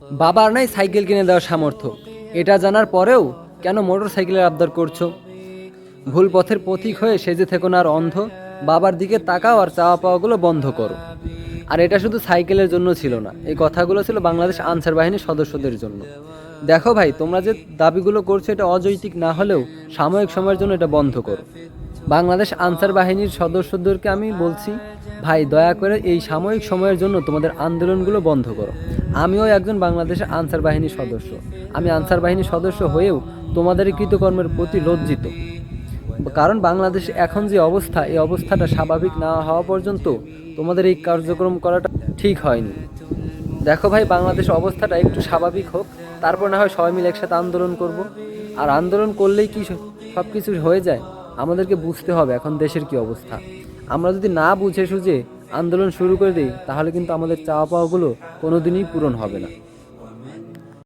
বাবার নাই সাইকেল কিনে দেওয়ার সামর্থ্য, এটা জানার পরেও কেন মোটর সাইকেলের আবদার করছো? ভুল পথের পথিক হয়ে সেজে থেকো না আর অন্ধ। বাবার দিকে তাকাও আর চাওয়া পাওয়াগুলো বন্ধ করো। আর এটা শুধু সাইকেলের জন্য ছিল না, এই কথাগুলো ছিল বাংলাদেশ আনসার বাহিনীর সদস্যদের জন্য। দেখো ভাই, তোমরা যে দাবিগুলো করছো এটা অযৌক্তিক না হলেও সাময়িক সময়ের জন্য এটা বন্ধ করো। বাংলাদেশ আনসার বাহিনীর সদস্যদেরকে আমি বলছি, ভাই দয়া করে এই সাময়িক সময়ের জন্য তোমাদের আন্দোলনগুলো বন্ধ করো। আমিও একজন বাংলাদেশের আনসার বাহিনীর সদস্য। আমি আনসার বাহিনীর সদস্য হয়েও তোমাদের এই কৃতকর্মের প্রতি লজ্জিত। কারণ বাংলাদেশ এখন যে অবস্থা, এই অবস্থাটা স্বাভাবিক না হওয়া পর্যন্ত তোমাদের এই কার্যক্রম করাটা ঠিক হয়নি। দেখো ভাই, বাংলাদেশ অবস্থাটা একটু স্বাভাবিক হোক, তারপর না হয় সবাই মিলে একসাথে আন্দোলন করব। আর আন্দোলন করলেই কি সব কিছু হয়ে যায়? আমাদেরকে বুঝতে হবে এখন দেশের কি অবস্থা। আমরা যদি না বুঝে সুঝে আন্দোলন শুরু করে দিই, তাহলে কিন্তু আমাদের চাওয়া পাওয়াগুলো কোনোদিনই পূরণ হবে না।